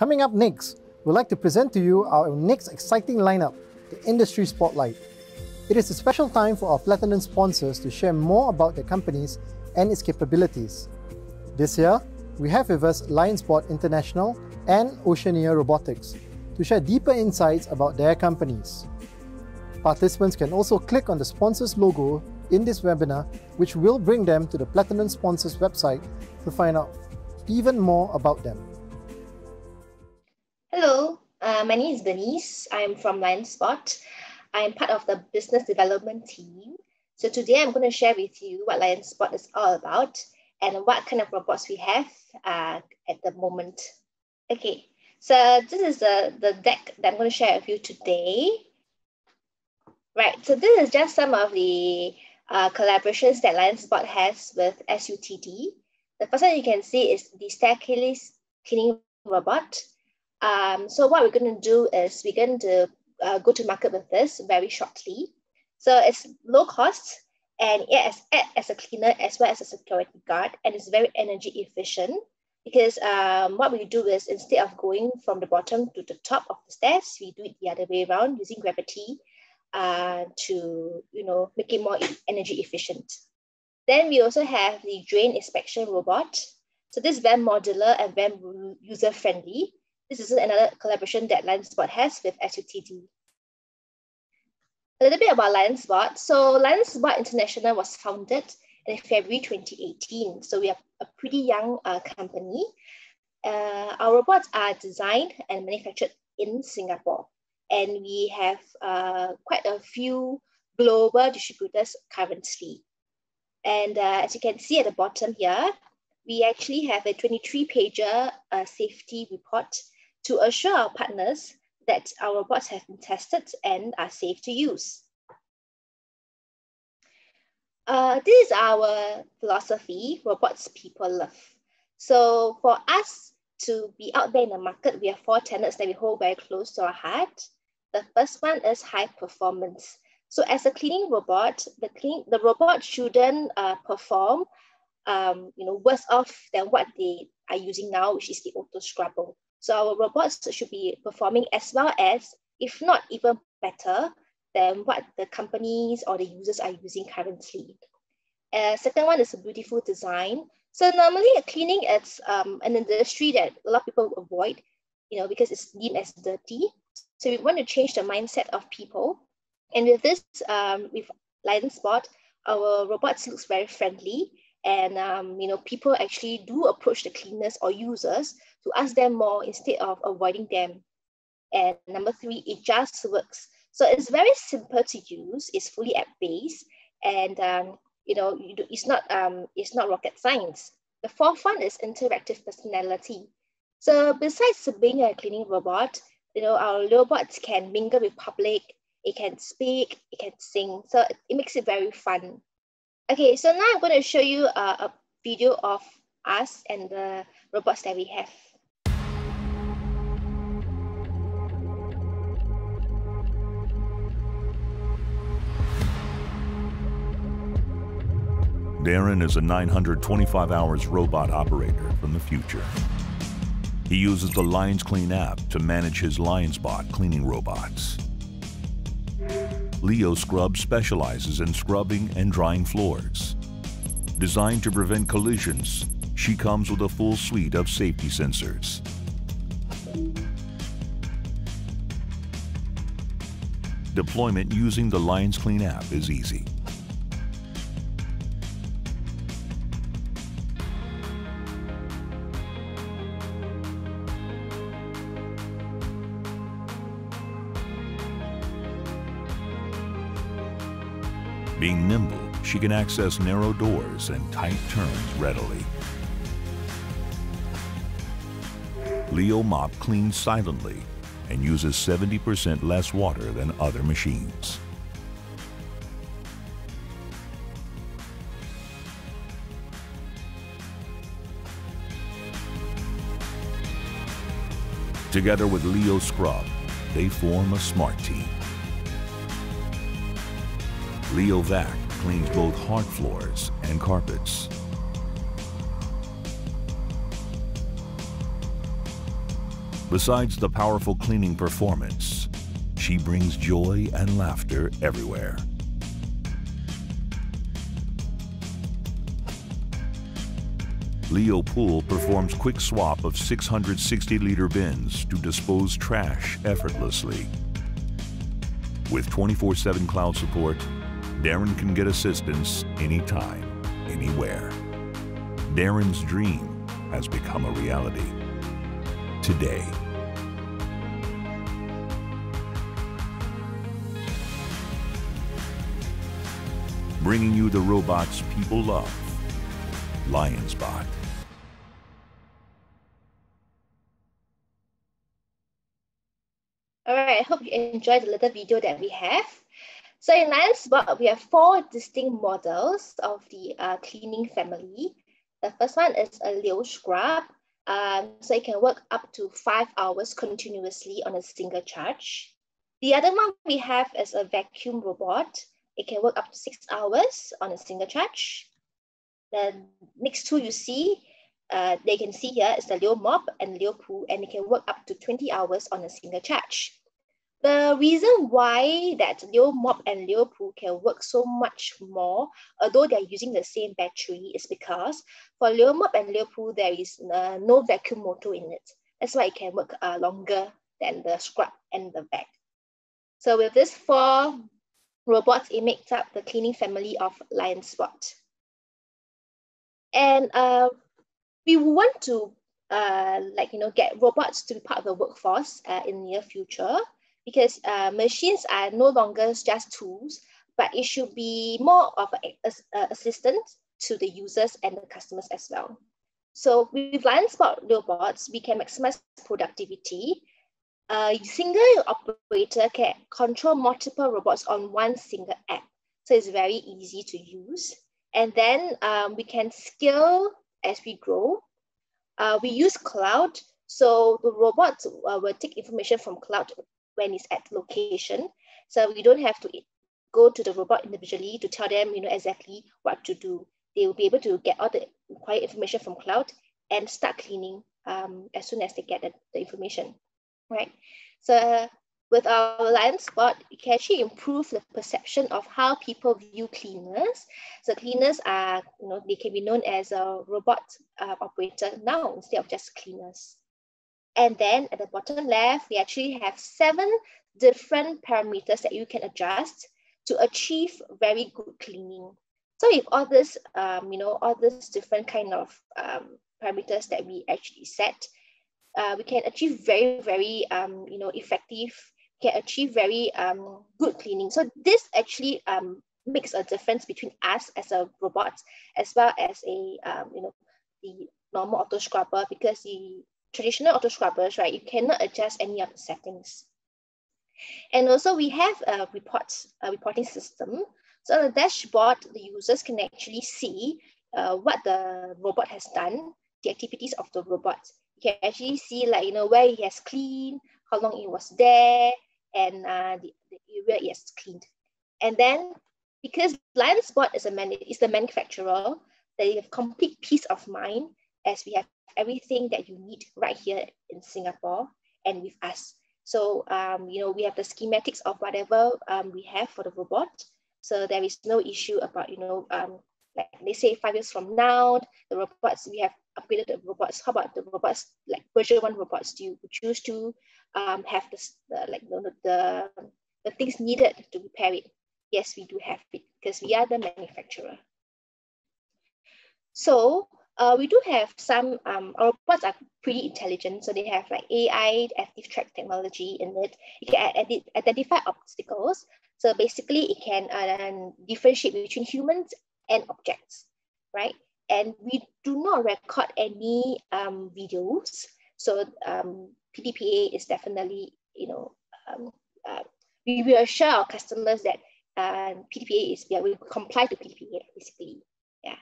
Coming up next, we'd like to present to you our next exciting lineup, the Industry Spotlight. It is a special time for our Platinum sponsors to share more about their companies and its capabilities. This year, we have with us LionsBot International and Oceania Robotics to share deeper insights about their companies. Participants can also click on the sponsors logo in this webinar, which will bring them to the Platinum Sponsors website to find out even more about them. Hello, my name is Denise. I'm from LionsBot. I'm part of the business development team. So today I'm going to share with you what LionsBot is all about and what kind of robots we have at the moment. Okay, so this is the deck that I'm going to share with you today. Right, so this is just some of the collaborations that LionsBot has with SUTD. The first one you can see is the staircase cleaning robot. So what we're going to do is we're going to go to market with this very shortly. So it's low cost and it acts as a cleaner as well as a security guard, and it's very energy efficient because what we do is instead of going from the bottom to the top of the stairs, we do it the other way around using gravity to make it more energy efficient. Then we also have the drain inspection robot. So this is very modular and very user-friendly. This is another collaboration that LionsBot has with SUTD. A little bit about LionsBot. So LionsBot International was founded in February 2018. So we are a pretty young company. Our robots are designed and manufactured in Singapore. And we have quite a few global distributors currently. And as you can see at the bottom here, we actually have a 23-pager safety report to assure our partners that our robots have been tested and are safe to use. This is our philosophy, robots people love. So for us to be out there in the market, we have 4 tenets that we hold very close to our heart. The first one is high performance. So as a cleaning robot, the robot shouldn't perform worse off than what they are using now, which is the auto scrubber. So our robots should be performing as well as, if not even better, than what the companies or the users are using currently. Second one is a beautiful design. So normally cleaning, it's an industry that a lot of people avoid, because it's deemed as dirty. So we want to change the mindset of people. And with this, with LionsBot, our robots looks very friendly. And people actually do approach the cleaners or users to ask them more instead of avoiding them. And number 3, it just works. So it's very simple to use. It's fully app-based, and it's not rocket science. The fourth one is interactive personality. So besides being a cleaning robot, our robots can mingle with public. It can speak. It can sing. So it makes it very fun. Okay, so now I'm going to show you a video of us and the robots that we have. Darren is a 925 hours robot operator from the future. He uses the LionsClean app to manage his LionsBot cleaning robots. Leo Scrub specializes in scrubbing and drying floors. Designed to prevent collisions, she comes with a full suite of safety sensors. Deployment using the LionsClean app is easy. Being nimble, she can access narrow doors and tight turns readily. Leo Mop cleans silently and uses 70% less water than other machines. Together with Leo Scrub, they form a smart team. Leo Vac cleans both hard floors and carpets. Besides the powerful cleaning performance, she brings joy and laughter everywhere. Leo Pool performs quick swap of 660-liter bins to dispose trash effortlessly. With 24/7 cloud support, Darren can get assistance anytime, anywhere. Darren's dream has become a reality today. Bringing you the robots people love, LionsBot. All right, I hope you enjoyed the little video that we have. So in LionsBot, we have 4 distinct models of the cleaning family. The first one is a Leo scrub. So it can work up to 5 hours continuously on a single charge. The other one we have is a vacuum robot. It can work up to 6 hours on a single charge. The next two you see, they can see here is the Leo mop and Leo poo, and it can work up to 20 hours on a single charge. The reason why that Leo mop and Leo poo can work so much more, although they're using the same battery, is because for Leo mop and Leo poo, there is no vacuum motor in it. That's why it can work longer than the scrub and the vac. So with these 4 robots, it makes up the cleaning family of LionsBot. And we want to get robots to be part of the workforce in the near future, because machines are no longer just tools, but it should be more of an assistant to the users and the customers as well. So with LionsBot robots, we can maximize productivity. A single operator can control multiple robots on one single app. So it's very easy to use. And then we can scale as we grow. We use cloud. So the robot will take information from cloud when it's at location. So we don't have to go to the robot individually to tell them exactly what to do. They will be able to get all the required information from cloud and start cleaning as soon as they get the information. Right. So with our LionsBot, you can actually improve the perception of how people view cleaners. So cleaners are, they can be known as a robot operator now instead of just cleaners. And then at the bottom left, we actually have 7 different parameters that you can adjust to achieve very good cleaning. So with all this, all these different kind of parameters that we actually set, we can achieve very, very, effective, can achieve very good cleaning. So this actually makes a difference between us as a robot as well as a, the normal auto scrubber, because the traditional auto scrubbers, right, you cannot adjust any of the settings. And also we have a reporting system. So on the dashboard, the users can actually see what the robot has done, the activities of the robot. You can actually see where he has cleaned, how long it was there, and the area it has cleaned. And then because LionsBot is the manufacturer, they have complete peace of mind, as we have everything that you need right here in Singapore and with us. So we have the schematics of whatever we have for the robot. So there is no issue about like they say 5 years from now, the robots, we have upgraded the robots. How about the robots, like version 1 robots? Do you choose to have the things needed to repair it? Yes, we do have it because we are the manufacturer. So we do have some, our robots are pretty intelligent. So they have like AI, active track technology in it. It can identify obstacles. So basically it can differentiate between humans and objects, right? And we do not record any videos. So PDPA is definitely, we will assure our customers that PDPA is, we comply to PDPA basically, yeah.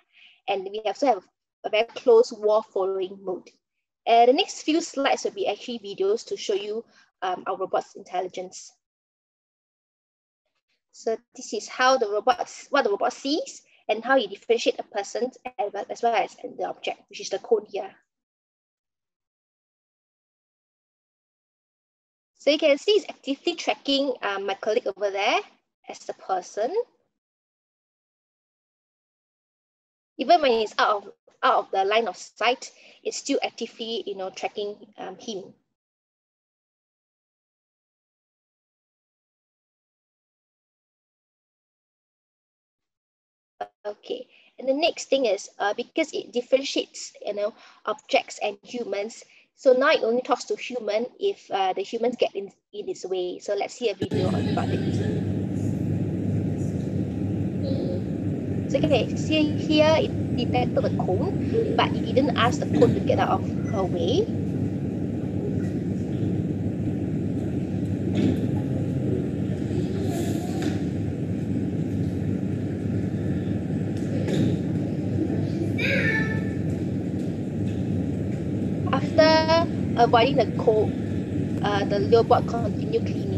And we also have a very close wall following mode. The next few slides will be actually videos to show you our robot's intelligence. So this is how the what the robot sees and how you differentiate a person as well as the object, which is the cone here. So you can see it's actively tracking my colleague over there as the person. Even when he's out of the line of sight, it's still actively, tracking him. Okay, and the next thing is because it differentiates, objects and humans. So now it only talks to human if the humans get in its way. So let's see a video about it. So okay, see here it detected the cone, but it didn't ask the cone to get out of her way. After avoiding the cone, the LionsBot continued cleaning.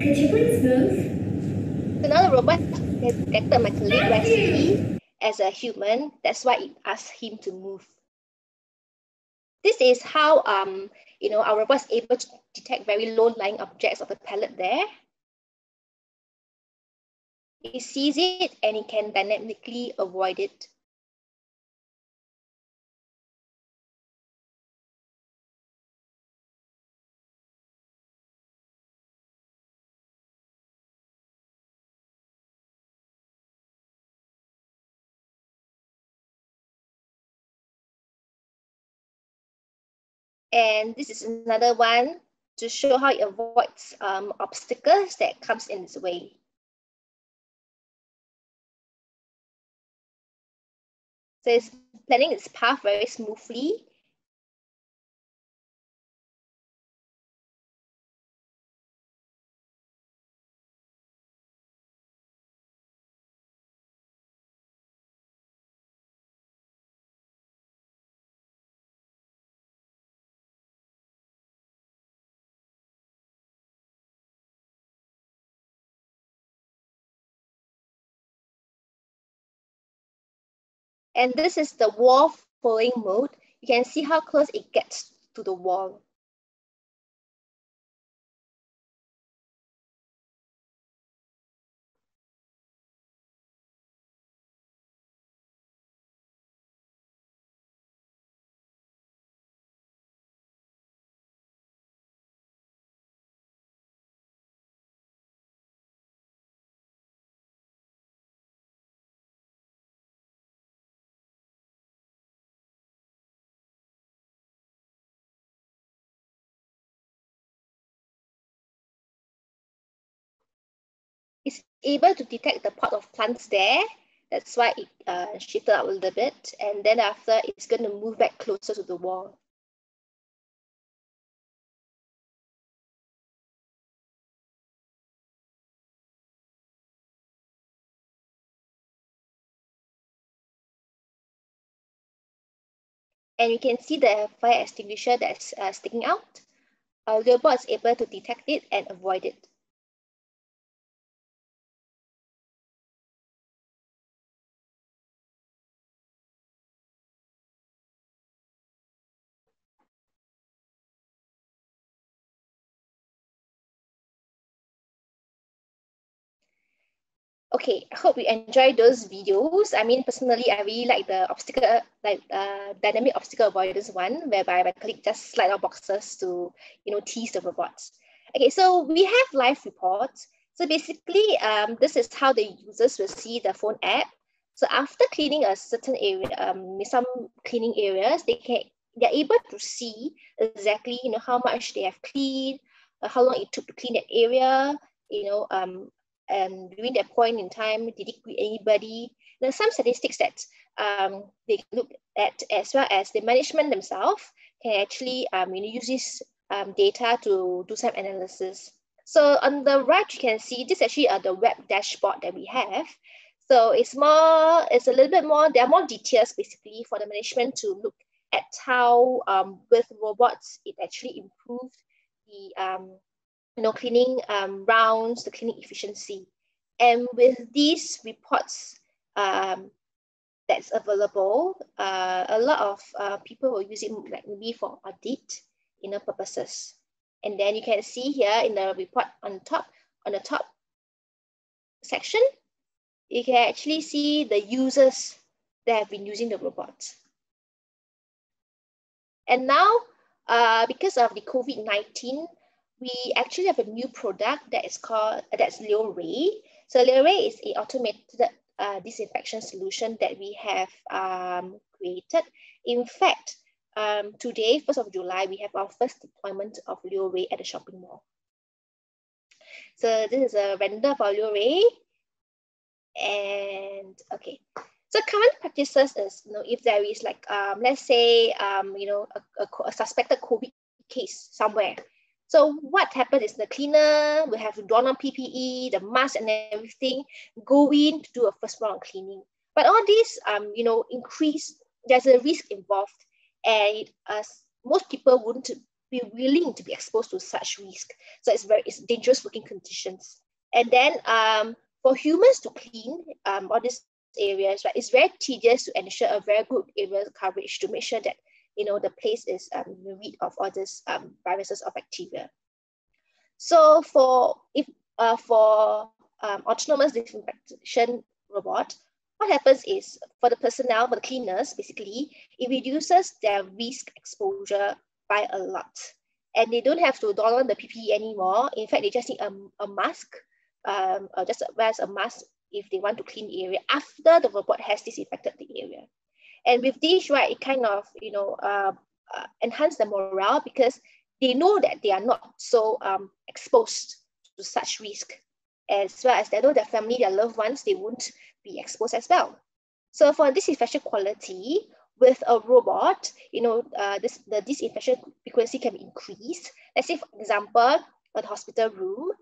Could you please move? So now the robot has detected my colleague Wesley as a human. That's why it asked him to move. This is how our robot is able to detect very low-lying objects of the palette there. It sees it and it can dynamically avoid it. And this is another one to show how it avoids obstacles that comes in its way. So it's planning its path very smoothly. And this is the wall following mode. You can see how close it gets to the wall. It's able to detect the pot of plants there. That's why it shifted up a little bit. And then after, it's going to move back closer to the wall. And you can see the fire extinguisher that's sticking out. Our LionsBot is able to detect it and avoid it. Okay, I hope you enjoyed those videos. I mean, personally, I really like the dynamic obstacle avoidance one, whereby my colleague just slide out boxes to, tease the robots. Okay, so we have live reports. So basically, this is how the users will see the phone app. So after cleaning a certain area, some cleaning areas, they're able to see exactly, how much they have cleaned, how long it took to clean that area, and during that point in time, did it greet anybody? There's some statistics that they look at, as well as the management themselves can actually use this data to do some analysis. So on the right, you can see this actually the web dashboard that we have. So it's a little bit more, there are more details basically for the management to look at how with robots, it actually improved the cleaning rounds, the cleaning efficiency. And with these reports that's available, a lot of people will use it like maybe for audit purposes. And then you can see here in the report on the top section, you can actually see the users that have been using the robot. And now, because of the COVID-19, we actually have a new product that's LionsBot. So LionsBot is an automated disinfection solution that we have created. In fact, today, 1st of July, we have our first deployment of LionsBot at the shopping mall. So this is a render for LionsBot. And okay, so current practices is, if there is like, let's say, a suspected COVID case somewhere. So what happens is the cleaner will have to don on PPE, the mask and everything, go in to do a first round of cleaning. But all these, increase, there's a risk involved, and most people wouldn't be willing to be exposed to such risk. So it's dangerous working conditions. And then for humans to clean all these areas, right, it's very tedious to ensure a very good area coverage to make sure that the place is rid of all these viruses or bacteria. So for autonomous disinfection robot, what happens is for the personnel, for the cleaners, basically, it reduces their risk exposure by a lot. And they don't have to don on the PPE anymore. In fact, they just need a mask, or just wear a mask if they want to clean the area after the robot has disinfected the area. And with this, right, it kind of, enhance the morale because they know that they are not so exposed to such risk, as well as they know their family, their loved ones, they won't be exposed as well. So for disinfection quality, with a robot, the disinfection frequency can be increased. Let's say, for example, a hospital room,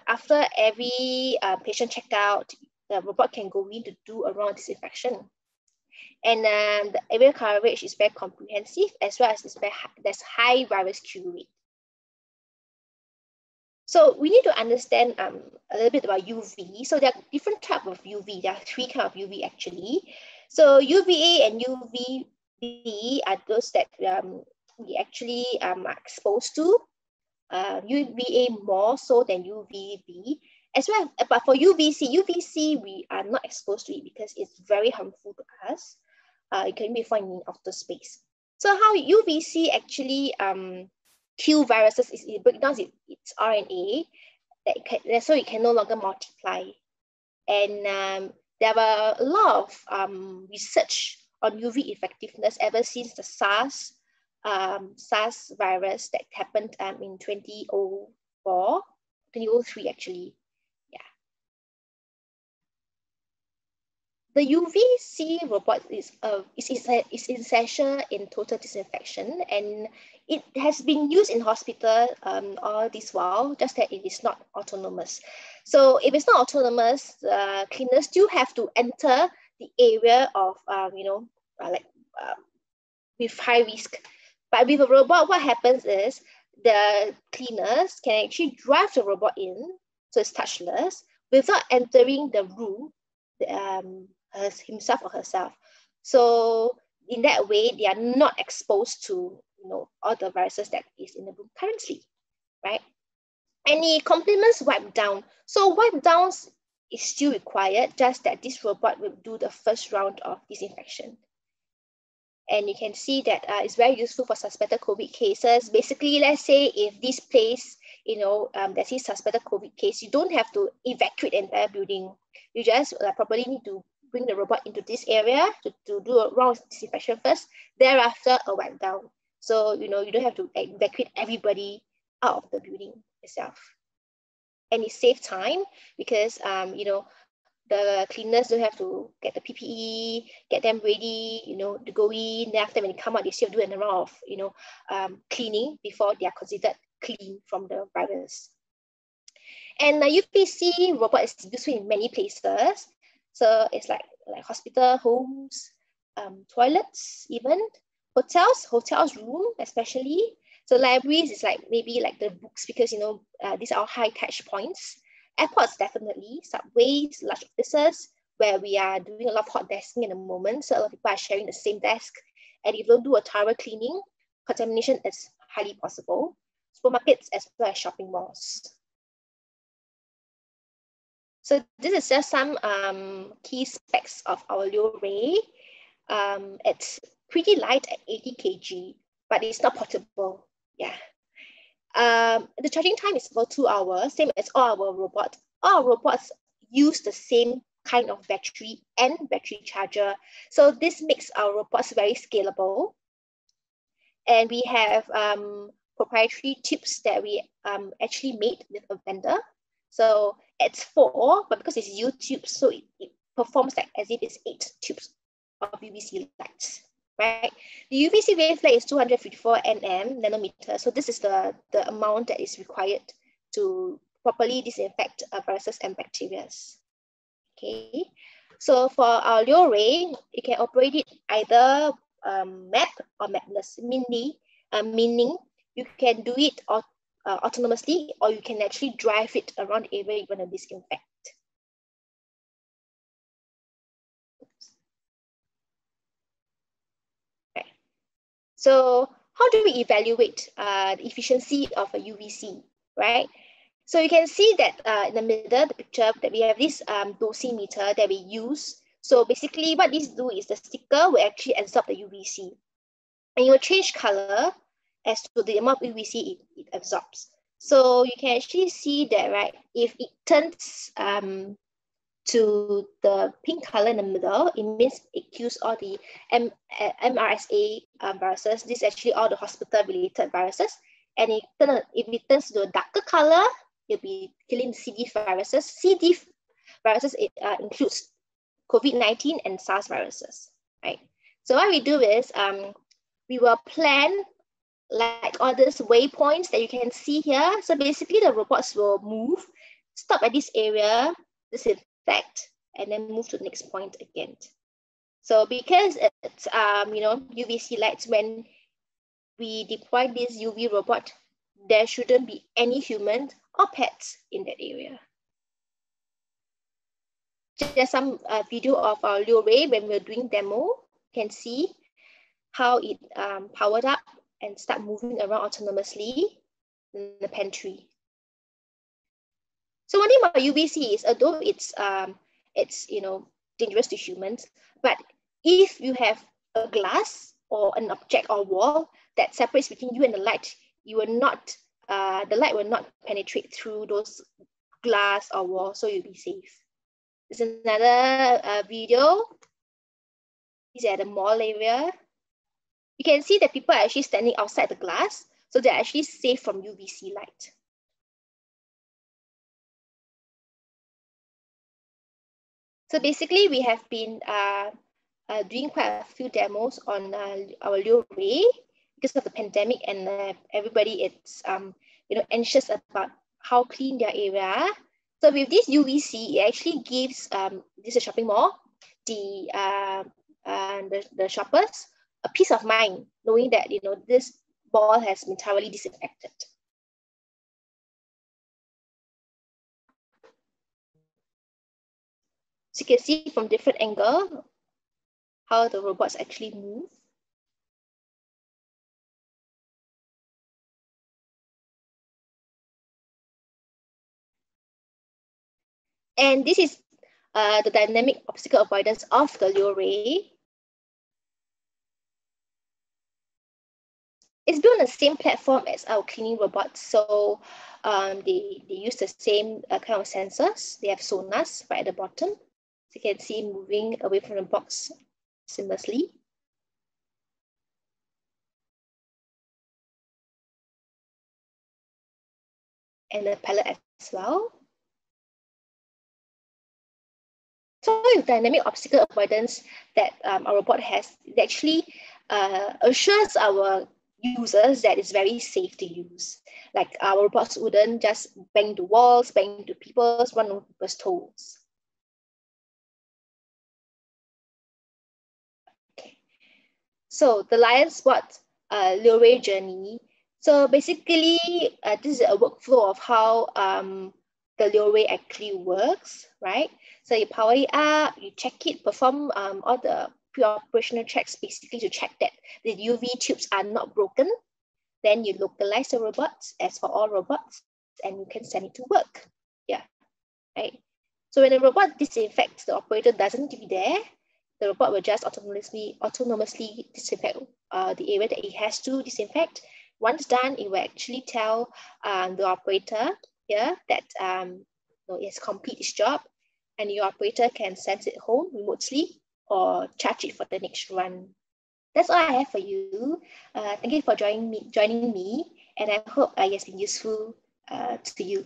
after every patient checkout, the robot can go in to do a round disinfection. And the area coverage is very comprehensive, as well as there's high virus cure rate. So we need to understand a little bit about UV. So there are different types of UV. There are 3 kinds of UV actually. So UVA and UVB are those that we actually are exposed to. UVA more so than UVB. As well, but for UVC we are not exposed to it because it's very harmful to us. It can be found in outer space. So how UVC actually kill viruses is it breaks down its RNA, so it can no longer multiply. And there were a lot of research on UV effectiveness ever since the SARS virus that happened in 2003 actually. The UVC robot is essential in total disinfection, and it has been used in hospital all this while, just that it is not autonomous. So if it's not autonomous, the cleaners still have to enter the area of, with high risk. But with a robot, what happens is the cleaners can actually drive the robot in, so it's touchless, without entering the room, himself or herself. So in that way, they are not exposed to all the viruses that is in the room currently, right? And it complements wipe down. So wipe downs is still required, just that this robot will do the first round of disinfection. And you can see that it's very useful for suspected COVID cases. Basically, let's say if this place, there's a suspected COVID case, you don't have to evacuate the entire building. You just probably need to bring the robot into this area to do a round of disinfection first, thereafter a wipe down. So, you don't have to evacuate everybody out of the building itself. And it saves time because, the cleaners don't have to get the PPE, get them ready, to go in. Then after when they come out, they still do a round of, cleaning before they are considered clean from the virus. And the UVC robot is useful in many places. So it's like hospital, homes, toilets, even hotels room especially. So libraries is maybe like the books, because these are high touch points. Airports definitely, subways, large offices where we are doing a lot of hot desking at the moment. So a lot of people are sharing the same desk, and if you don't do a thorough cleaning, contamination is highly possible. Supermarkets as well as shopping malls. So this is just some key specs of our Leo Ray. It's pretty light at 80 kg, but it's not portable. Yeah. The charging time is about 2 hours, same as all our robots. All our robots use the same kind of battery and battery charger. So this makes our robots very scalable. And we have proprietary tubes that we actually made with a vendor. So it's 4, but because it's U tubes, so it performs as if it's 8 tubes of UVC lights, right? The UVC wavelength is 254 nanometer. So this is the amount that is required to properly disinfect viruses and bacteria. Okay, so for our Leo Ray, you can operate it either map or mapless, meaning you can do it autonomously, or you can actually drive it around the area you want to disinfect. Okay. So how do we evaluate the efficiency of a UVC, right? So you can see that in the middle, the picture, that we have this dosimeter that we use. So basically what this do is the sticker will actually absorb the UVC, and it will change color as to the amount of UVC it absorbs. So you can actually see that, right, if it turns to the pink color in the middle, it means it kills all the MRSA viruses. This is actually all the hospital-related viruses. And if it turns to a darker color, you'll be killing C. diff viruses. C. diff viruses includes COVID-19 and SARS viruses, right? So what we do is we will plan like all these waypoints that you can see here. So basically the robots will move, stop at this area, disinfect, and then move to the next point again. So because it's UVC lights, when we deploy this UV robot, there shouldn't be any humans or pets in that area. Just some video of our Leo Ray when we're doing demo. You can see how it powered up and start moving around autonomously in the pantry. So one thing about UVC is, although it's dangerous to humans, but if you have a glass or an object or wall that separates between you and the light, you will not the light will not penetrate through those glass or wall, so you'll be safe. There's another video. These are the mall area. You can see that people are actually standing outside the glass, so they're actually safe from UVC light. So basically, we have been doing quite a few demos on our Leo Ray because of the pandemic, and everybody is anxious about how clean their area. So with this UVC, it actually gives this is a shopping mall, the shoppers a peace of mind, knowing that this mall has been thoroughly disinfected. So you can see from different angle how the robots actually move. And this is the dynamic obstacle avoidance of the Leo Ray. It's built on the same platform as our cleaning robots. So they use the same kind of sensors. They have sonars right at the bottom. So you can see moving away from the box seamlessly. And the pallet as well. So with dynamic obstacle avoidance that our robot has, it actually assures our users that it's very safe to use. Like our robots wouldn't just bang to walls, bang to people's, run over people's toes. Okay. So the LionsBot Lure journey. So basically, this is a workflow of how the Lure actually works, right? So you power it up, you check it, perform all the pre-operational checks, basically to check that the UV tubes are not broken. Then you localize the robots as for all robots, and you can send it to work. Yeah, right. So when the robot disinfects, the operator doesn't be there. The robot will just autonomously disinfect the area that it has to disinfect. Once done, it will actually tell the operator here that it has completed its job, and your operator can send it home remotely or charge it for the next run. That's all I have for you. Thank you for joining me, and I hope it has been useful to you.